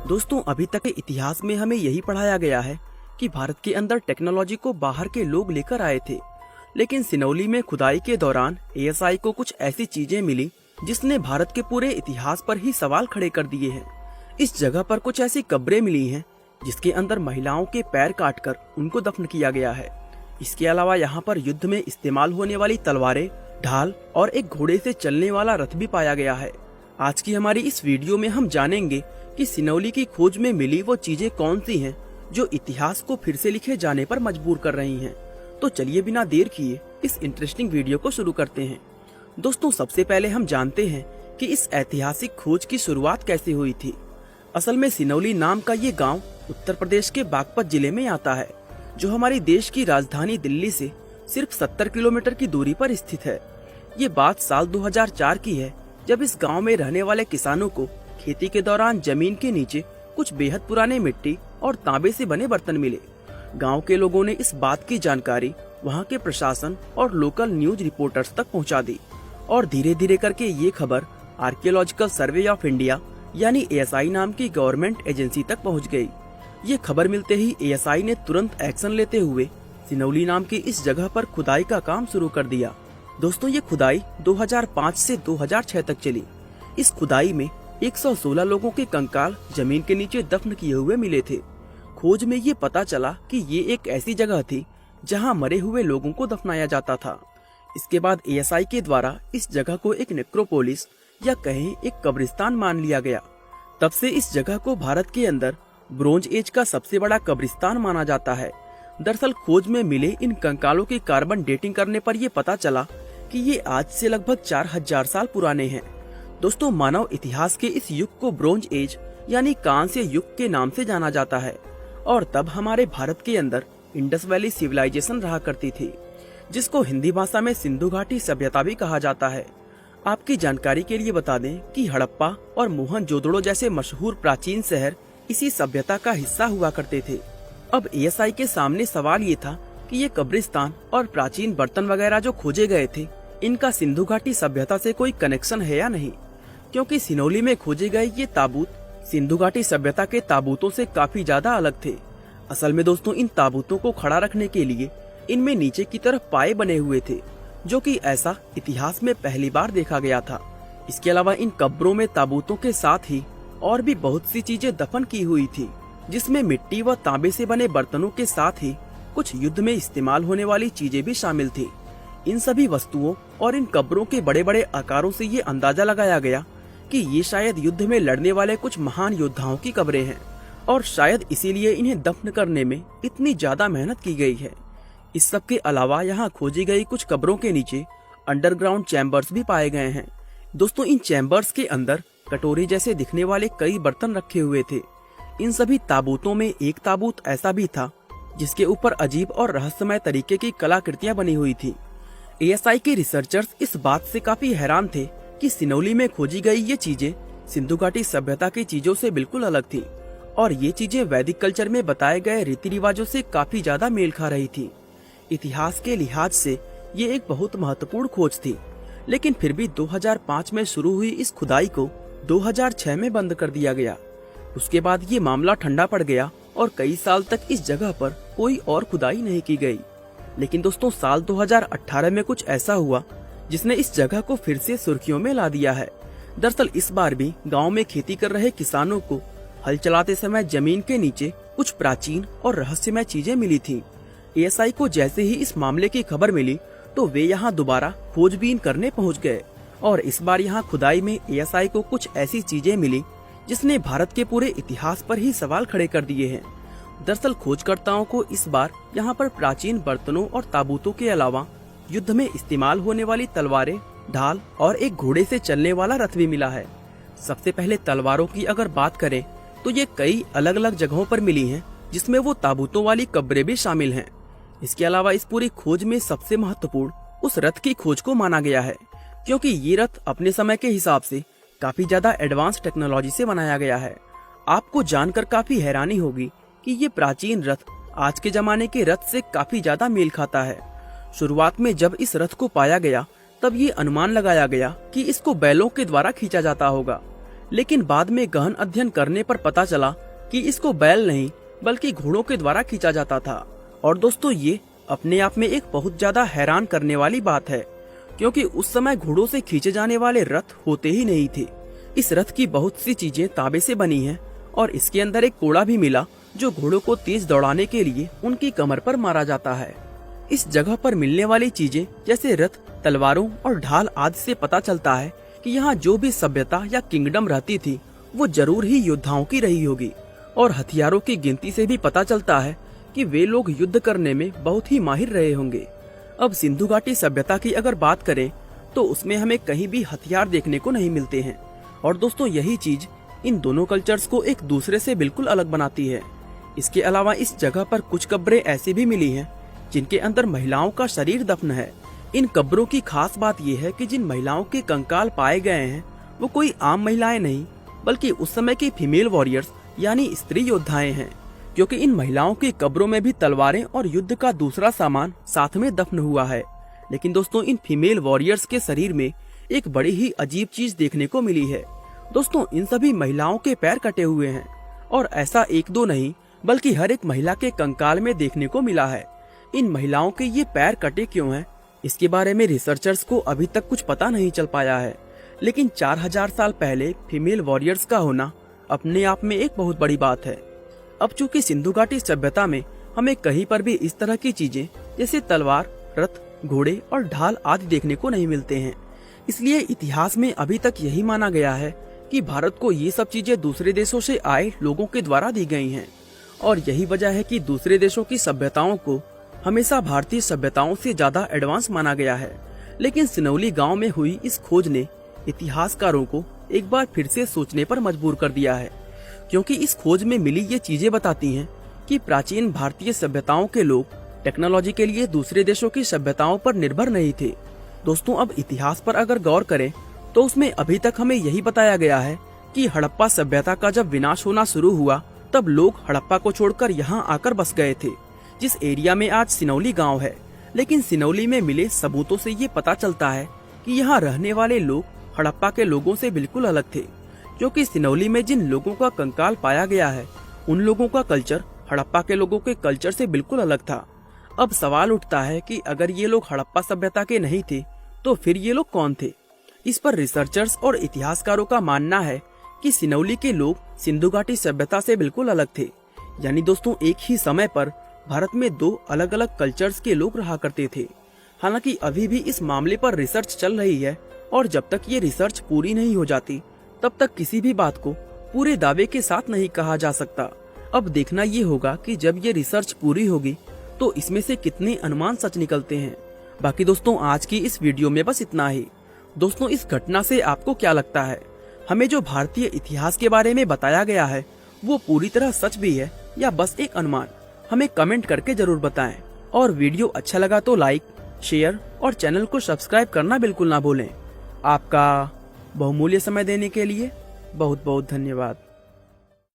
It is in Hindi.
दोस्तों, अभी तक के इतिहास में हमें यही पढ़ाया गया है कि भारत के अंदर टेक्नोलॉजी को बाहर के लोग लेकर आए थे, लेकिन सिनौली में खुदाई के दौरान एएसआई को कुछ ऐसी चीजें मिली जिसने भारत के पूरे इतिहास पर ही सवाल खड़े कर दिए हैं। इस जगह पर कुछ ऐसी कब्रें मिली हैं जिसके अंदर महिलाओं के पैर काटकर उनको दफन किया गया है। इसके अलावा यहाँ पर युद्ध में इस्तेमाल होने वाली तलवारें, ढाल और एक घोड़े से चलने वाला रथ भी पाया गया है। आज की हमारी इस वीडियो में हम जानेंगे कि सिनौली की खोज में मिली वो चीजें कौन सी हैं जो इतिहास को फिर से लिखे जाने पर मजबूर कर रही हैं। तो चलिए बिना देर किए इस इंटरेस्टिंग वीडियो को शुरू करते हैं। दोस्तों, सबसे पहले हम जानते हैं कि इस ऐतिहासिक खोज की शुरुआत कैसे हुई थी। असल में सिनौली नाम का ये गांव उत्तर प्रदेश के बागपत जिले में आता है, जो हमारी देश की राजधानी दिल्ली से सिर्फ 70 किलोमीटर की दूरी पर स्थित है। ये बात साल 2004 की है, जब इस गांव में रहने वाले किसानों को खेती के दौरान जमीन के नीचे कुछ बेहद पुराने मिट्टी और तांबे से बने बर्तन मिले। गांव के लोगों ने इस बात की जानकारी वहां के प्रशासन और लोकल न्यूज रिपोर्टर्स तक पहुंचा दी और धीरे धीरे करके ये खबर आर्कियोलॉजिकल सर्वे ऑफ इंडिया यानी एएसआई नाम की गवर्नमेंट एजेंसी तक पहुंच गई। ये खबर मिलते ही एएसआई ने तुरंत एक्शन लेते हुए सिनौली नाम की इस जगह पर खुदाई का काम शुरू कर दिया। दोस्तों, ये खुदाई 2005 से 2006 तक चली। इस खुदाई में 116 लोगों के कंकाल जमीन के नीचे दफन किए हुए मिले थे। खोज में ये पता चला कि ये एक ऐसी जगह थी जहां मरे हुए लोगों को दफनाया जाता था। इसके बाद एएसआई के द्वारा इस जगह को एक नेक्रोपोलिस या कहें एक कब्रिस्तान मान लिया गया। तब से इस जगह को भारत के अंदर ब्रोंज एज का सबसे बड़ा कब्रिस्तान माना जाता है। दरअसल खोज में मिले इन कंकालों की कार्बन डेटिंग करने पर यह पता चला कि ये आज से लगभग 4000 साल पुराने हैं। दोस्तों, मानव इतिहास के इस युग को ब्रोंज एज यानी कांस्य युग के नाम से जाना जाता है और तब हमारे भारत के अंदर इंडस वैली सिविलाइजेशन रहा करती थी, जिसको हिंदी भाषा में सिंधु घाटी सभ्यता भी कहा जाता है। आपकी जानकारी के लिए बता दें कि हड़प्पा और मोहनजोदड़ो जैसे मशहूर प्राचीन शहर इसी सभ्यता का हिस्सा हुआ करते थे। अब एएसआई के सामने सवाल ये था कि ये कब्रिस्तान और प्राचीन बर्तन वगैरह जो खोजे गए थे, इनका सिंधु घाटी सभ्यता से कोई कनेक्शन है या नहीं, क्योंकि सिनौली में खोजे गए ये ताबूत सिंधु घाटी सभ्यता के ताबूतों से काफी ज्यादा अलग थे। असल में दोस्तों, इन ताबूतों को खड़ा रखने के लिए इनमें नीचे की तरफ पाए बने हुए थे, जो कि ऐसा इतिहास में पहली बार देखा गया था। इसके अलावा इन कब्रों में ताबूतों के साथ ही और भी बहुत सी चीजें दफन की हुई थी, जिसमें मिट्टी व तांबे से बने बर्तनों के साथ ही कुछ युद्ध में इस्तेमाल होने वाली चीजें भी शामिल थी। इन सभी वस्तुओं और इन कब्रों के बड़े बड़े आकारों से ये अंदाजा लगाया गया कि ये शायद युद्ध में लड़ने वाले कुछ महान योद्धाओं की कब्रें हैं और शायद इसीलिए इन्हें दफन करने में इतनी ज्यादा मेहनत की गई है। इस सब के अलावा यहाँ खोजी गई कुछ कब्रों के नीचे अंडरग्राउंड चैम्बर्स भी पाए गए हैं। दोस्तों, इन चैम्बर्स के अंदर कटोरे जैसे दिखने वाले कई बर्तन रखे हुए थे। इन सभी ताबूतों में एक ताबूत ऐसा भी था जिसके ऊपर अजीब और रहस्यमय तरीके की कलाकृतियां बनी हुई थी। एएसआई के रिसर्चर्स इस बात से काफी हैरान थे कि सिनौली में खोजी गई ये चीजें सिंधु घाटी सभ्यता की चीजों से बिल्कुल अलग थी और ये चीजें वैदिक कल्चर में बताए गए रीति रिवाजों से काफी ज्यादा मेल खा रही थी। इतिहास के लिहाज से ये एक बहुत महत्वपूर्ण खोज थी, लेकिन फिर भी 2005 में शुरू हुई इस खुदाई को 2006 में बंद कर दिया गया। उसके बाद ये मामला ठंडा पड़ गया और कई साल तक इस जगह पर कोई और खुदाई नहीं की गई। लेकिन दोस्तों, साल 2018 में कुछ ऐसा हुआ जिसने इस जगह को फिर से सुर्खियों में ला दिया है। दरअसल इस बार भी गांव में खेती कर रहे किसानों को हल चलाते समय जमीन के नीचे कुछ प्राचीन और रहस्यमय चीजें मिली थी। एएसआई को जैसे ही इस मामले की खबर मिली तो वे यहाँ दोबारा खोजबीन करने पहुँच गए और इस बार यहाँ खुदाई में एएसआई को कुछ ऐसी चीजें मिली जिसने भारत के पूरे इतिहास पर ही सवाल खड़े कर दिए हैं। दरअसल खोजकर्ताओं को इस बार यहाँ पर प्राचीन बर्तनों और ताबूतों के अलावा युद्ध में इस्तेमाल होने वाली तलवारें, ढाल और एक घोड़े से चलने वाला रथ भी मिला है। सबसे पहले तलवारों की अगर बात करें तो ये कई अलग अलग जगहों पर मिली हैं, जिसमें वो ताबूतों वाली कब्रें भी शामिल हैं। इसके अलावा इस पूरी खोज में सबसे महत्वपूर्ण उस रथ की खोज को माना गया है, क्योंकि ये रथ अपने समय के हिसाब से काफी ज्यादा एडवांस टेक्नोलॉजी से बनाया गया है। आपको जानकर काफी हैरानी होगी कि ये प्राचीन रथ आज के जमाने के रथ से काफी ज्यादा मेल खाता है। शुरुआत में जब इस रथ को पाया गया तब ये अनुमान लगाया गया कि इसको बैलों के द्वारा खींचा जाता होगा, लेकिन बाद में गहन अध्ययन करने पर पता चला कि इसको बैल नहीं बल्कि घोड़ों के द्वारा खींचा जाता था। और दोस्तों ये अपने आप में एक बहुत ज्यादा हैरान करने वाली बात है, क्योंकि उस समय घोड़ों से खींचे जाने वाले रथ होते ही नहीं थे। इस रथ की बहुत सी चीजें तांबे से बनी हैं और इसके अंदर एक कोड़ा भी मिला जो घोड़ों को तेज दौड़ाने के लिए उनकी कमर पर मारा जाता है। इस जगह पर मिलने वाली चीजें जैसे रथ, तलवारों और ढाल आदि से पता चलता है कि यहाँ जो भी सभ्यता या किंगडम रहती थी वो जरूर ही योद्धाओं की रही होगी। और हथियारों की गिनती से भी पता चलता है कि वे लोग युद्ध करने में बहुत ही माहिर रहे होंगे। अब सिंधु घाटी सभ्यता की अगर बात करें तो उसमें हमें कहीं भी हथियार देखने को नहीं मिलते हैं। और दोस्तों यही चीज इन दोनों कल्चर्स को एक दूसरे से बिल्कुल अलग बनाती है। इसके अलावा इस जगह पर कुछ कब्रें ऐसी भी मिली हैं जिनके अंदर महिलाओं का शरीर दफन है। इन कब्रों की खास बात यह है कि जिन महिलाओं के कंकाल पाए गए हैं वो कोई आम महिलाएं नहीं बल्कि उस समय की फीमेल वॉरियर्स यानी स्त्री योद्धाएं हैं, क्योंकि इन महिलाओं की कब्रों में भी तलवारें और युद्ध का दूसरा सामान साथ में दफन हुआ है। लेकिन दोस्तों इन फीमेल वॉरियर्स के शरीर में एक बड़ी ही अजीब चीज देखने को मिली है। दोस्तों इन सभी महिलाओं के पैर कटे हुए हैं और ऐसा एक दो नहीं बल्कि हर एक महिला के कंकाल में देखने को मिला है। इन महिलाओं के ये पैर कटे क्यों हैं, इसके बारे में रिसर्चर्स को अभी तक कुछ पता नहीं चल पाया है। लेकिन 4000 साल पहले फीमेल वॉरियर्स का होना अपने आप में एक बहुत बड़ी बात है। अब चूंकि सिंधु घाटी सभ्यता में हमें कहीं पर भी इस तरह की चीजें जैसे तलवार, रथ, घोड़े और ढाल आदि देखने को नहीं मिलते हैं, इसलिए इतिहास में अभी तक यही माना गया है कि भारत को ये सब चीजें दूसरे देशों से आए लोगों के द्वारा दी गई हैं। और यही वजह है कि दूसरे देशों की सभ्यताओं को हमेशा भारतीय सभ्यताओं से ज्यादा एडवांस माना गया है। लेकिन सिनौली गांव में हुई इस खोज ने इतिहासकारों को एक बार फिर से सोचने पर मजबूर कर दिया है, क्योंकि इस खोज में मिली ये चीजें बताती हैं कि प्राचीन भारतीय सभ्यताओं के लोग टेक्नोलॉजी के लिए दूसरे देशों की सभ्यताओं पर निर्भर नहीं थे। दोस्तों अब इतिहास पर अगर गौर करें तो उसमें अभी तक हमें यही बताया गया है कि हड़प्पा सभ्यता का जब विनाश होना शुरू हुआ तब लोग हड़प्पा को छोड़कर यहाँ आकर बस गए थे, जिस एरिया में आज सिनौली गांव है। लेकिन सिनौली में मिले सबूतों से ये पता चलता है कि यहाँ रहने वाले लोग हड़प्पा के लोगों से बिल्कुल अलग थे, क्योंकि सिनौली में जिन लोगों का कंकाल पाया गया है उन लोगों का कल्चर हड़प्पा के लोगों के कल्चर से बिल्कुल अलग था। अब सवाल उठता है कि अगर ये लोग हड़प्पा सभ्यता के नहीं थे तो फिर ये लोग कौन थे। इस पर रिसर्चर्स और इतिहासकारों का मानना है कि सिनौली के लोग सिंधु घाटी सभ्यता से बिल्कुल अलग थे। यानी दोस्तों एक ही समय पर भारत में दो अलग अलग कल्चर्स के लोग रहा करते थे। हालांकि अभी भी इस मामले पर रिसर्च चल रही है और जब तक ये रिसर्च पूरी नहीं हो जाती तब तक किसी भी बात को पूरे दावे के साथ नहीं कहा जा सकता। अब देखना ये होगा कि जब ये रिसर्च पूरी होगी तो इसमें से कितने अनुमान सच निकलते हैं। बाकी दोस्तों आज की इस वीडियो में बस इतना ही। दोस्तों इस घटना से आपको क्या लगता है, हमें जो भारतीय इतिहास के बारे में बताया गया है वो पूरी तरह सच भी है या बस एक अनुमान, हमें कमेंट करके जरूर बताएं। और वीडियो अच्छा लगा तो लाइक, शेयर और चैनल को सब्सक्राइब करना बिल्कुल ना भूलें। आपका बहुमूल्य समय देने के लिए बहुत बहुत धन्यवाद।